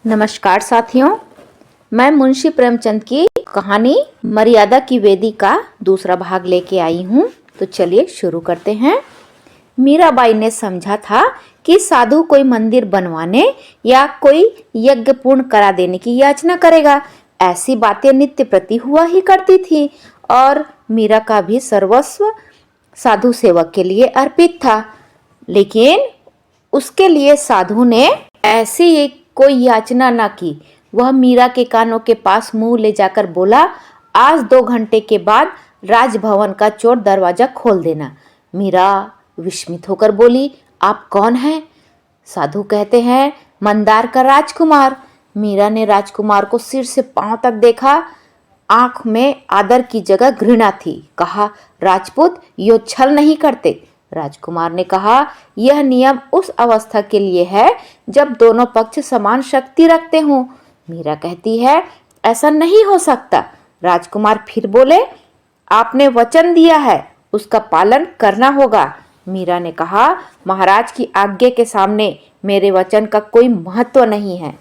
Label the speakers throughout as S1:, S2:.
S1: नमस्कार साथियों, मैं मुंशी प्रेमचंद की कहानी मर्यादा की वेदी का दूसरा भाग लेके आई हूँ। तो चलिए शुरू करते हैं। मीराबाई ने समझा था कि साधु कोई मंदिर बनवाने या कोई यज्ञ पूर्ण करा देने की याचना करेगा। ऐसी बातें नित्य प्रति हुआ ही करती थी और मीरा का भी सर्वस्व साधु सेवक के लिए अर्पित था। लेकिन उसके लिए साधु ने ऐसी कोई याचना न की। वह मीरा के कानों के पास मुंह ले जाकर बोला, आज 2 घंटे के बाद राजभवन का चोर दरवाजा खोल देना। मीरा विस्मित होकर बोली, आप कौन हैं? साधु कहते हैं, मंदार का राजकुमार। मीरा ने राजकुमार को सिर से पांव तक देखा। आंख में आदर की जगह घृणा थी। कहा, राजपूत यो छल नहीं करते। राजकुमार ने कहा, यह नियम उस अवस्था के लिए है जब दोनों पक्ष समान शक्ति रखते हों। मीरा कहती है, ऐसा नहीं हो सकता। राजकुमार फिर बोले, आपने वचन दिया है, उसका पालन करना होगा। मीरा ने कहा, महाराज की आज्ञा के सामने मेरे वचन का कोई महत्व नहीं है।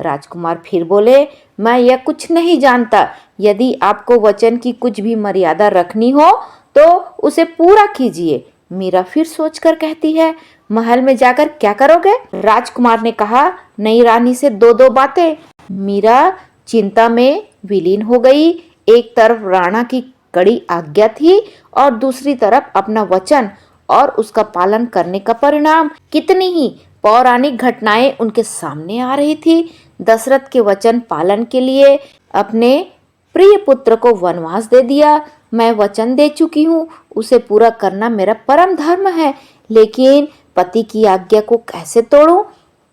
S1: राजकुमार फिर बोले, मैं यह कुछ नहीं जानता। यदि आपको वचन की कुछ भी मर्यादा रखनी हो तो उसे पूरा कीजिए। मीरा फिर सोचकर कहती है, महल में जाकर क्या करोगे? राजकुमार ने कहा, नई रानी से 2-2 बातें। मीरा चिंता में विलीन हो गई। एक तरफ राणा की कड़ी आज्ञा थी और दूसरी तरफ अपना वचन और उसका पालन करने का परिणाम। कितनी ही पौराणिक घटनाएं उनके सामने आ रही थी। दशरथ के वचन पालन के लिए अपने प्रिय पुत्र को वनवास दे दिया। मैं वचन दे चुकी हूँ, उसे पूरा करना मेरा परम धर्म है। लेकिन पति की आज्ञा को कैसे तोड़ूं?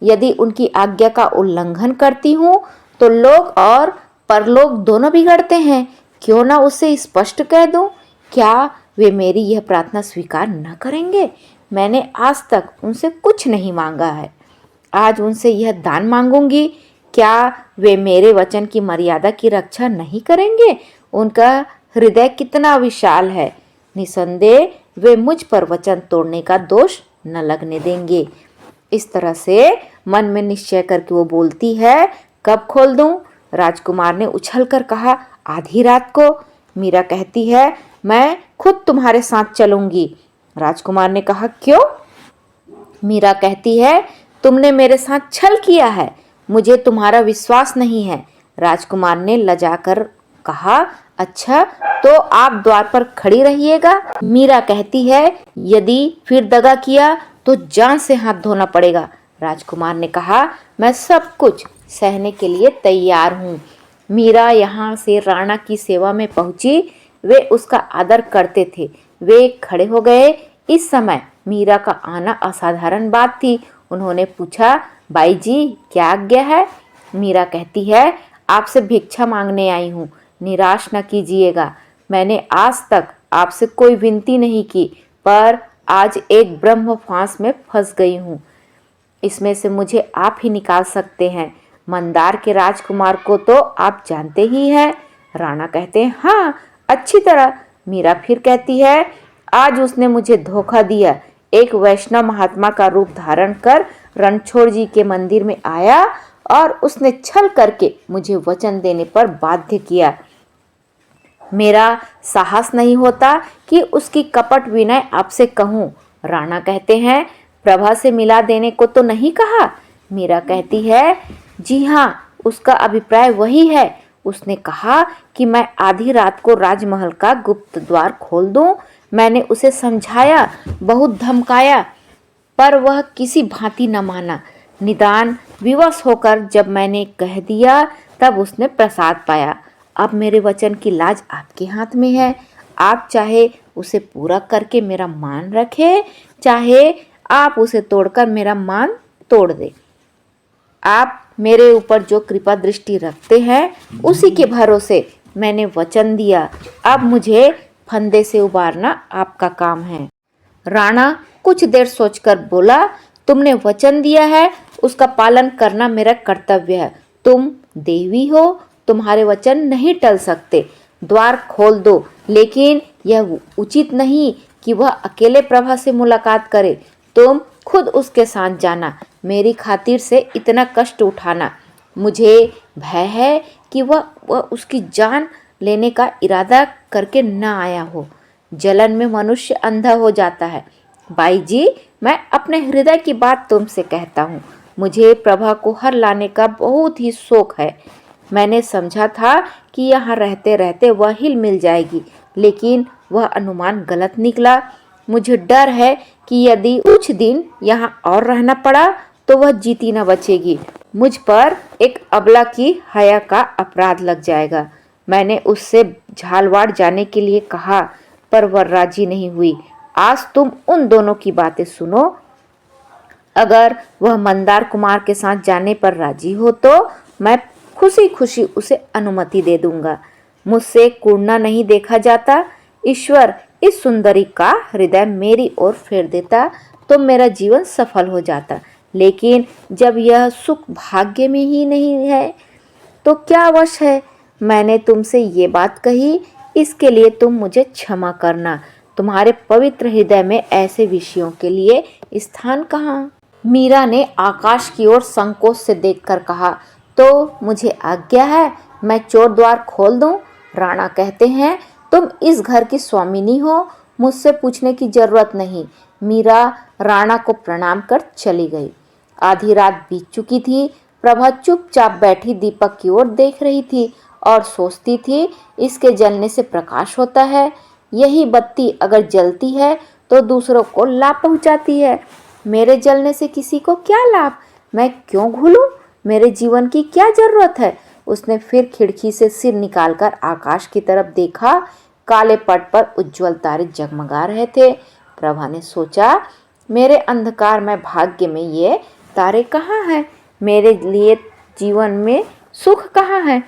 S1: यदि उनकी आज्ञा का उल्लंघन करती हूँ तो लोग और परलोक दोनों बिगड़ते हैं। क्यों ना उसे स्पष्ट कह दूं? क्या वे मेरी यह प्रार्थना स्वीकार न करेंगे? मैंने आज तक उनसे कुछ नहीं मांगा है, आज उनसे यह दान मांगूंगी। क्या वे मेरे वचन की मर्यादा की रक्षा नहीं करेंगे? उनका हृदय कितना विशाल है। निसंदेह वे मुझ पर वचन तोड़ने का दोष न लगने देंगे। इस तरह से मन में निश्चय करके वो बोलती है, कब खोल दूं? राजकुमार ने उछलकर कहा, आधी रात को। मीरा कहती है, मैं खुद तुम्हारे साथ चलूंगी। राजकुमार ने कहा, क्यों? मीरा कहती है, तुमने मेरे साथ छल किया है, मुझे तुम्हारा विश्वास नहीं है। राजकुमार ने लजाकर कहा, अच्छा तो आप द्वार पर खड़ी रहिएगा। मीरा कहती है, यदि फिर दगा किया तो जान से हाथ धोना पड़ेगा। राजकुमार ने कहा, मैं सब कुछ सहने के लिए तैयार हूँ। मीरा यहाँ से राणा की सेवा में पहुंची। वे उसका आदर करते थे। वे खड़े हो गए। इस समय मीरा का आना असाधारण बात थी। उन्होंने पूछा, बाई जी क्या आज्ञा है? मीरा कहती है, आपसे भिक्षा मांगने आई हूँ, निराश न कीजिएगा। मैंने आज तक आपसे कोई विनती नहीं की, पर आज एक ब्रह्म फांस में फंस गई हूँ। इसमें से मुझे आप ही निकाल सकते हैं। मंदार के राजकुमार को तो आप जानते ही हैं। राणा कहते हैं, हाँ अच्छी तरह। मीरा फिर कहती है, आज उसने मुझे धोखा दिया। एक वैष्णव महात्मा का रूप धारण कर रणछोड़ जी के मंदिर में आया और उसने छल करके मुझे वचन देने पर बाध्य किया। मेरा साहस नहीं होता कि उसकी कपट विनय आपसे कहूँ। राणा कहते हैं, प्रभा से मिला देने को तो नहीं कहा? मीरा कहती है, जी हाँ, उसका अभिप्राय वही है। उसने कहा कि मैं आधी रात को राजमहल का गुप्त द्वार खोल दूं। मैंने उसे समझाया, बहुत धमकाया, पर वह किसी भांति न माना। निदान विवश होकर जब मैंने कह दिया तब उसने प्रसाद पाया। अब मेरे वचन की लाज आपके हाथ में है। आप चाहे उसे पूरा करके मेरा मान रखे, चाहे आप उसे तोड़कर मेरा मान तोड़ दे। आप मेरे ऊपर जो कृपा दृष्टि रखते हैं उसी के भरोसे मैंने वचन दिया। अब मुझे फंदे से उबारना आपका काम है। राणा कुछ देर सोचकर बोला, तुमने वचन दिया है, उसका पालन करना मेरा कर्तव्य है। तुम देवी हो, तुम्हारे वचन नहीं टल सकते। द्वार खोल दो, लेकिन यह उचित नहीं कि वह अकेले प्रभा से मुलाकात करे। तुम खुद उसके साथ जाना, मेरी खातिर से इतना कष्ट उठाना। मुझे भय है कि वह उसकी जान लेने का इरादा करके न आया हो। जलन में मनुष्य अंधा हो जाता है। बाई जी, मैं अपने हृदय की बात तुमसे कहता हूँ। मुझे प्रभा को हर लाने का बहुत ही शौक है। मैंने समझा था कि यहाँ रहते रहते वह हिल मिल जाएगी, लेकिन वह अनुमान गलत निकला। मुझे डर है कि यदि कुछ दिन यहाँ और रहना पड़ा तो वह जीती न बचेगी। मुझ पर एक अबला की हया का अपराध लग जाएगा। मैंने उससे झालवाड़ जाने के लिए कहा, पर वह राजी नहीं हुई। आज तुम उन दोनों की बातें सुनो। अगर वह मंदार कुमार के साथ जाने पर राजी हो तो मैं खुशी खुशी उसे अनुमति दे दूंगा। मुझसे कूड़ना नहीं देखा जाता। ईश्वर इस सुंदरी का हृदय मेरी ओर फेर देता तो मेरा जीवन सफल हो जाता। लेकिन जब यह सुख भाग्य में ही नहीं है तो क्या अवश्य है। मैंने तुमसे ये बात कही, इसके लिए तुम मुझे क्षमा करना। तुम्हारे पवित्र हृदय में ऐसे विषयों के लिए स्थान कहाँ। मीरा ने आकाश की ओर संकोच से देखकर कहा, तो मुझे आज्ञा है, मैं चोर द्वार खोल दूं। राणा कहते हैं तुम इस घर की स्वामिनी हो, मुझसे पूछने की जरूरत नहीं। मीरा राणा को प्रणाम कर चली गई। आधी रात बीत चुकी थी। प्रभा चुपचाप बैठी दीपक की ओर देख रही थी और सोचती थी, इसके जलने से प्रकाश होता है। यही बत्ती अगर जलती है तो दूसरों को लाभ पहुंचाती है। मेरे जलने से किसी को क्या लाभ? मैं क्यों घुलूं? मेरे जीवन की क्या जरूरत है? उसने फिर खिड़की से सिर निकालकर आकाश की तरफ देखा। काले पट पर उज्जवल तारे जगमगा रहे थे। प्रभा ने सोचा, मेरे अंधकार में भाग्य में ये तारे कहाँ हैं? मेरे लिए जीवन में सुख कहाँ है?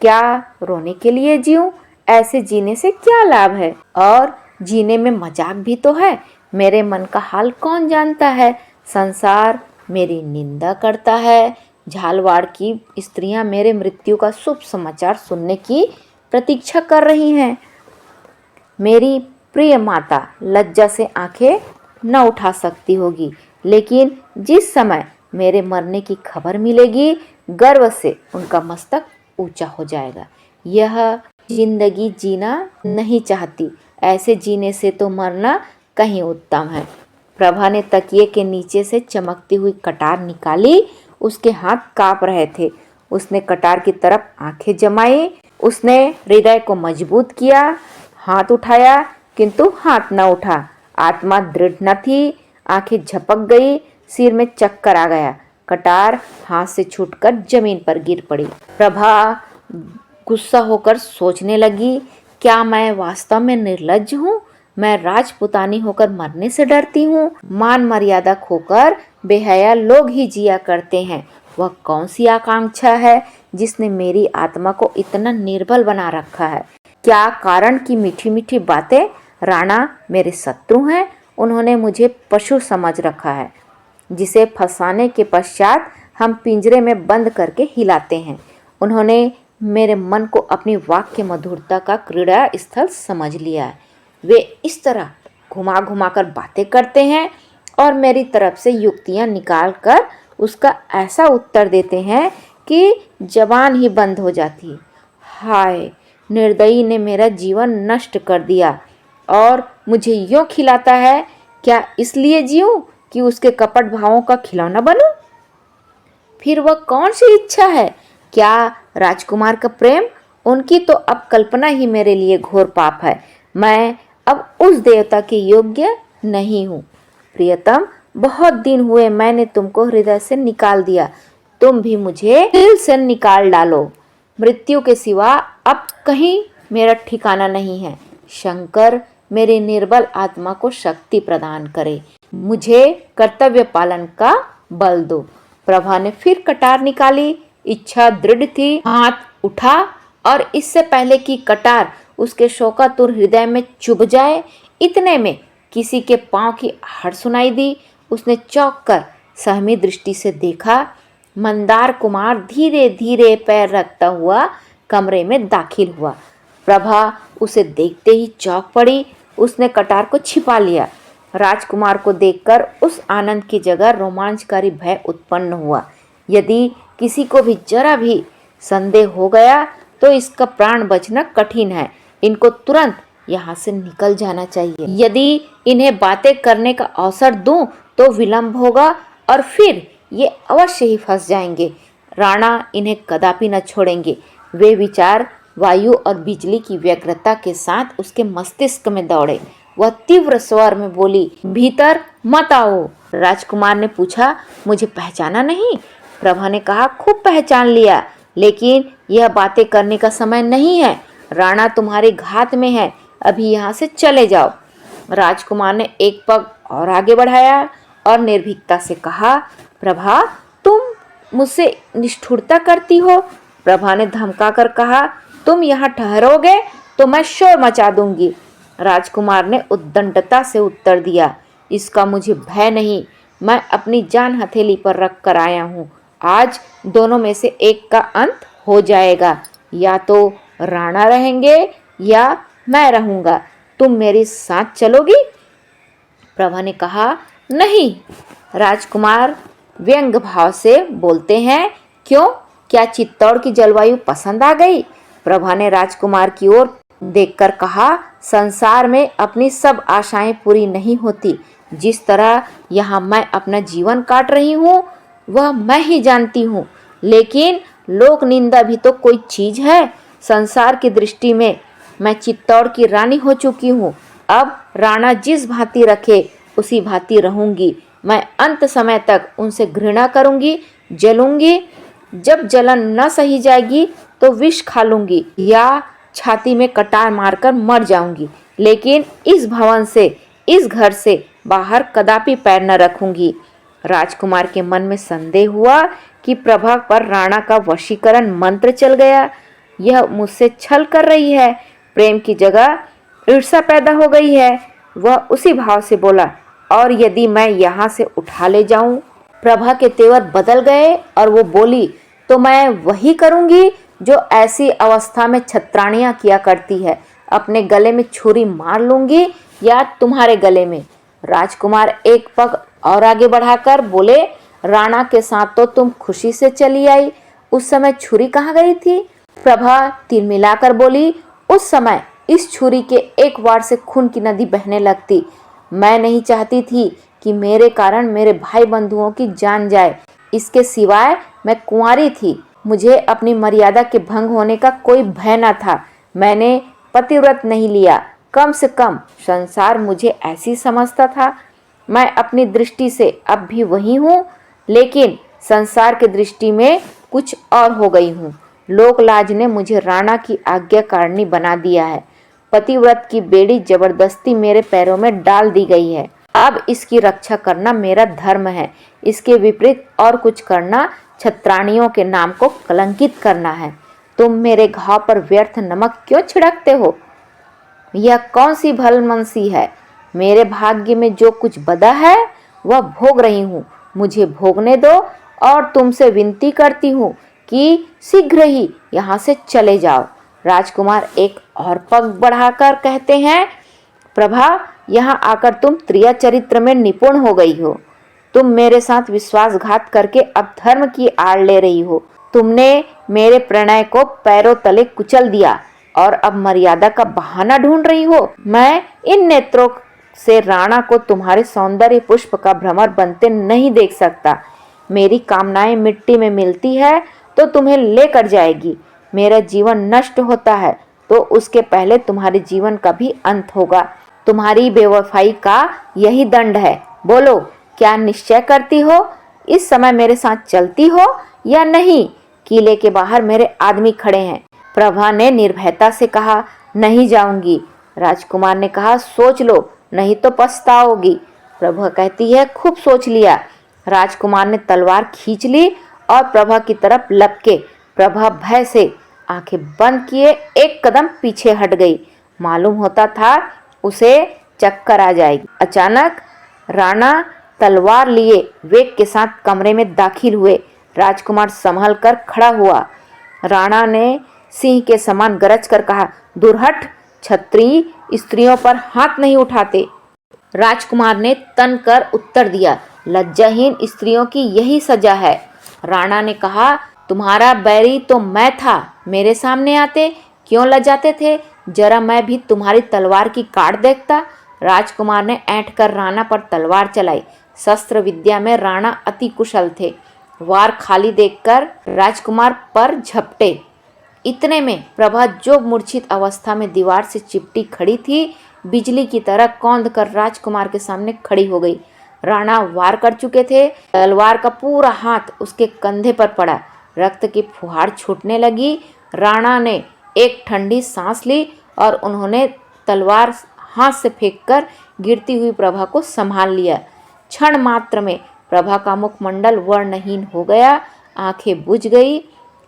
S1: क्या रोने के लिए जीऊं? ऐसे जीने से क्या लाभ है? और जीने में मजाक भी तो है। मेरे मन का हाल कौन जानता है? संसार मेरी निंदा करता है। झालवाड़ की स्त्रियां मेरे मृत्यु का शुभ समाचार सुनने की प्रतीक्षा कर रही हैं। मेरी प्रिय माता लज्जा से आंखें न उठा सकती होगी, लेकिन जिस समय मेरे मरने की खबर मिलेगी, गर्व से उनका मस्तक ऊंचा हो जाएगा। यह जिंदगी जीना नहीं चाहती, ऐसे जीने से तो मरना कहीं उत्तम है। प्रभा ने तकिए के नीचे से चमकती हुई कटार निकाली। उसके हाथ कांप रहे थे। उसने कटार की तरफ आंखें जमाई। उसने हृदय को मजबूत किया। हाथ उठाया, किंतु हाथ न उठा। आत्मा दृढ़ न थी। आंखें झपक गई। सिर में चक्कर आ गया। कटार हाथ से छूटकर जमीन पर गिर पड़ी। प्रभा गुस्सा होकर सोचने लगी, क्या मैं वास्तव में निर्लज्ज हूँ? मैं राजपुतानी होकर मरने से डरती हूँ। मान मर्यादा खोकर बेहया लोग ही जिया करते हैं। वह कौन सी आकांक्षा है जिसने मेरी आत्मा को इतना निर्बल बना रखा है? क्या कारण की मीठी मीठी बातें? राणा मेरे शत्रु हैं। उन्होंने मुझे पशु समझ रखा है, जिसे फंसाने के पश्चात हम पिंजरे में बंद करके हिलाते हैं। उन्होंने मेरे मन को अपनी वाक्य मधुरता का क्रीड़ा स्थल समझ लिया है। वे इस तरह घुमा घुमा कर बातें करते हैं और मेरी तरफ से युक्तियां निकाल कर उसका ऐसा उत्तर देते हैं कि जबान ही बंद हो जाती है। हाय, निर्दयी ने मेरा जीवन नष्ट कर दिया और मुझे यूं खिलाता है। क्या इसलिए जीऊं कि उसके कपट भावों का खिलौना बनूं? फिर वह कौन सी इच्छा है? क्या राजकुमार का प्रेम? उनकी तो अब कल्पना ही मेरे लिए घोर पाप है। मैं अब उस देवता के योग्य नहीं हूँ। प्रियतम, बहुत दिन हुए मैंने तुमको हृदय से निकाल दिया। तुम भी मुझे दिल से निकाल डालो। मृत्यु के सिवा अब कहीं मेरा ठिकाना नहीं है। शंकर मेरी निर्बल आत्मा को शक्ति प्रदान करे। मुझे कर्तव्य पालन का बल दो। प्रभा ने फिर कटार निकाली। इच्छा दृढ़ थी। हाथ उठा और इससे पहले कि कटार उसके शोकातुर हृदय में चुभ जाए, इतने में किसी के पांव की आहट सुनाई दी। उसने चौंक कर सहमी दृष्टि से देखा। मंदार कुमार धीरे धीरे पैर रखता हुआ कमरे में दाखिल हुआ। प्रभा उसे देखते ही चौंक पड़ी। उसने कटार को छिपा लिया। राजकुमार को देखकर उस आनंद की जगह रोमांचकारी भय उत्पन्न हुआ। यदि किसी को भी जरा भी संदेह हो गया तो इसका प्राण बचना कठिन है। इनको तुरंत यहाँ से निकल जाना चाहिए। यदि इन्हें बातें करने का अवसर दूं तो विलंब होगा और फिर ये अवश्य ही फंस जाएंगे। राणा इन्हें कदापि न छोड़ेंगे। वे विचार वायु और बिजली की व्यग्रता के साथ उसके मस्तिष्क में दौड़े। वह तीव्र स्वर में बोली, भीतर मत आओ। राजकुमार ने पूछा, मुझे पहचाना नहीं? प्रभा ने कहा, खूब पहचान लिया, लेकिन यह बातें करने का समय नहीं है। राणा तुम्हारे घात में है, अभी यहाँ से चले जाओ। राजकुमार ने एक पग और आगे बढ़ाया और निर्भीकता से कहा, प्रभा तुम मुझसे निष्ठुरता करती हो। प्रभा ने धमकाकर कहा, तुम यहाँ ठहरोगे तो मैं शोर मचा दूंगी। राजकुमार ने उद्दंडता से उत्तर दिया, इसका मुझे भय नहीं, मैं अपनी जान हथेली पर रख कर आया हूँ। आज दोनों में से एक का अंत हो जाएगा, या तो राणा रहेंगे या मैं रहूंगा। तुम मेरे साथ चलोगी? प्रभा ने कहा, नहीं। राजकुमार व्यंग भाव से बोलते हैं, क्यों, क्या चित्तौड़ की जलवायु पसंद आ गई? प्रभा ने राजकुमार की ओर देखकर कहा, संसार में अपनी सब आशाएं पूरी नहीं होती। जिस तरह यहाँ मैं अपना जीवन काट रही हूँ वह मैं ही जानती हूँ, लेकिन लोक निंदा भी तो कोई चीज है। संसार की दृष्टि में मैं चित्तौड़ की रानी हो चुकी हूँ। अब राणा जिस भांति रखे उसी भांति रहूंगी। मैं अंत समय तक उनसे घृणा करूंगी, जलूंगी। जब जलन न सही जाएगी तो विष खा लूंगी या छाती में कटार मारकर मर जाऊंगी, लेकिन इस भवन से, इस घर से बाहर कदापि पैर न रखूंगी। राजकुमार के मन में संदेह हुआ कि प्रभा पर राणा का वशीकरण मंत्र चल गया। यह मुझसे छल कर रही है, प्रेम की जगह ईर्ष्या पैदा हो गई है। वह उसी भाव से बोला, और यदि मैं यहाँ से उठा ले जाऊं? प्रभा के तेवर बदल गए और वो बोली, तो मैं वही करूंगी जो ऐसी अवस्था में छत्राणियां किया करती है, अपने गले में छुरी मार लूंगी या तुम्हारे गले में। राजकुमार एक पग और आगे बढ़ाकर बोले, राणा के साथ तो तुम खुशी से चली आई, उस समय छुरी कहाँ गई थी? प्रभा तिलमिलाकर बोली, उस समय इस छुरी के एक वार से खून की नदी बहने लगती। मैं नहीं चाहती थी कि मेरे कारण मेरे भाई बंधुओं की जान जाए। इसके सिवाय मैं कुंवारी थी, मुझे अपनी मर्यादा के भंग होने का कोई भय न था। मैंने पतिव्रत नहीं लिया, कम से कम संसार मुझे ऐसी समझता था। मैं अपनी दृष्टि से अब भी वही हूँ, लेकिन संसार की दृष्टि में कुछ और हो गई हूँ। लोकलाज ने मुझे राणा की आज्ञाकारिणी बना दिया है। पतिव्रत की बेड़ी जबरदस्ती मेरे पैरों में डाल दी गई है। अब इसकी रक्षा करना मेरा धर्म है। इसके विपरीत और कुछ करना छत्राणियों के नाम को कलंकित करना है। तुम मेरे घाव पर व्यर्थ नमक क्यों छिड़कते हो? यह कौन सी भलमनसी है? मेरे भाग्य में जो कुछ बदा है वह भोग रही हूँ, मुझे भोगने दो। और तुमसे विनती करती हूँ कि शीघ्र ही यहाँ से चले जाओ। राजकुमार एक और पग बढ़ाकर कहते हैं, प्रभा यहाँ आकर तुम त्रिया चरित्र में निपुण हो गई हो। तुम मेरे साथ विश्वासघात करके अब धर्म की आड़ ले रही हो। तुमने मेरे प्रणय को पैरों तले कुचल दिया और अब मर्यादा का बहाना ढूंढ रही हो। मैं इन नेत्रों से राणा को तुम्हारे सौंदर्य पुष्प का भ्रमर बनते नहीं देख सकता। मेरी कामनाएं मिट्टी में मिलती है तो तुम्हें लेकर जाएगी। मेरा जीवन नष्ट होता है तो उसके पहले तुम्हारे जीवन का भी अंत होगा। तुम्हारी बेवफाई का यही दंड है। बोलो, क्या निश्चय करती हो? इस समय मेरे साथ चलती हो या नहीं? किले के बाहर मेरे आदमी खड़े हैं। प्रभा ने निर्भयता से कहा, नहीं जाऊंगी। राजकुमार ने कहा, सोच लो, नहीं तो पछताओगी। प्रभा कहती है, खूब सोच लिया। राजकुमार ने तलवार खींच ली और प्रभा की तरफ लपके। प्रभा भय से आंखें बंद किए एक कदम पीछे हट गई। मालूम होता था उसे चक्कर आ जाएगी। अचानक राणा तलवार लिए वेग के साथ कमरे में दाखिल हुए। राजकुमार संभल कर खड़ा हुआ। राणा ने सिंह के समान गरज कर कहा, दूर हट, क्षत्रिय स्त्रियों पर हाथ नहीं उठाते। राजकुमार ने तन कर उत्तर दिया, लज्जाहीन स्त्रियों की यही सजा है। राणा ने कहा, तुम्हारा बैरी तो मैं था, मेरे सामने आते क्यों लजाते थे? जरा मैं भी तुम्हारी तलवार की काट देखता। राजकुमार ने ऐंठ कर राणा पर तलवार चलाई। शस्त्र विद्या में राणा अति कुशल थे। वार खाली देखकर राजकुमार पर झपटे। इतने में प्रभा जो मूर्छित अवस्था में दीवार से चिपटी खड़ी थी, बिजली की तरह कौंध कर राजकुमार के सामने खड़ी हो गई। राणा वार कर चुके थे। तलवार का पूरा हाथ उसके कंधे पर पड़ा। रक्त की फुहार छूटने लगी। राणा ने एक ठंडी सांस ली और उन्होंने तलवार हाथ से फेंककर गिरती हुई प्रभा को संभाल लिया। क्षण मात्र में प्रभा का मुखमंडल वर्णहीन हो गया, आंखें बुझ गई,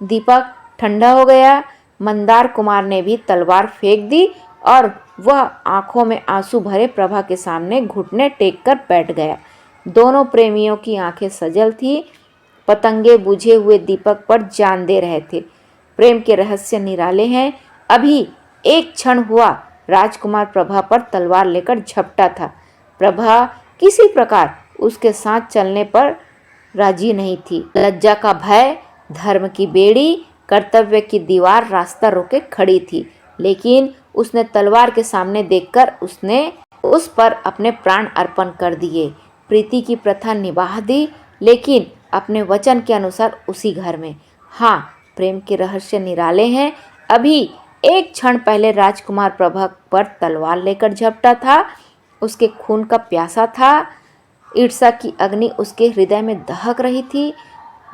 S1: दीपक ठंडा हो गया। मंदार कुमार ने भी तलवार फेंक दी और वह आंखों में आंसू भरे प्रभा के सामने घुटने टेक कर बैठ गया। दोनों प्रेमियों की आंखें सजल थी, पतंगे बुझे हुए दीपक पर जान दे रहे थे। प्रेम के रहस्य निराले हैं। अभी एक क्षण हुआ, राजकुमार प्रभा पर तलवार लेकर झपटा था। प्रभा किसी प्रकार उसके साथ चलने पर राजी नहीं थी। लज्जा का भय, धर्म की बेड़ी, कर्तव्य की दीवार रास्ता रोके खड़ी थी। लेकिन उसने तलवार के सामने देखकर उसने उस पर अपने प्राण अर्पण कर दिए। प्रीति की प्रथा निभा दी, लेकिन अपने वचन के अनुसार उसी घर में। हाँ, प्रेम के रहस्य निराले हैं। अभी एक क्षण पहले राजकुमार प्रभा पर तलवार लेकर झपटा था। उसके खून का प्यासा था। ईर्ष्या की अग्नि उसके हृदय में दहक रही थी।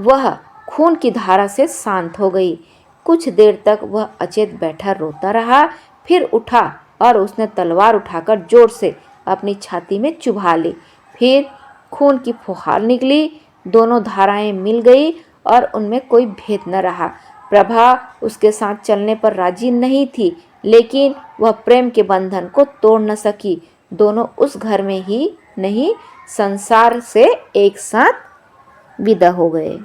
S1: वह खून की धारा से शांत हो गई। कुछ देर तक वह अचेत बैठा रोता रहा, फिर उठा और उसने तलवार उठाकर जोर से अपनी छाती में चुभा ली। फिर खून की फुहार निकली, दोनों धाराएं मिल गई और उनमें कोई भेद न रहा। प्रभा उसके साथ चलने पर राजी नहीं थी, लेकिन वह प्रेम के बंधन को तोड़ न सकी। दोनों उस घर में ही नहीं, संसार से एक साथ विदा हो गए।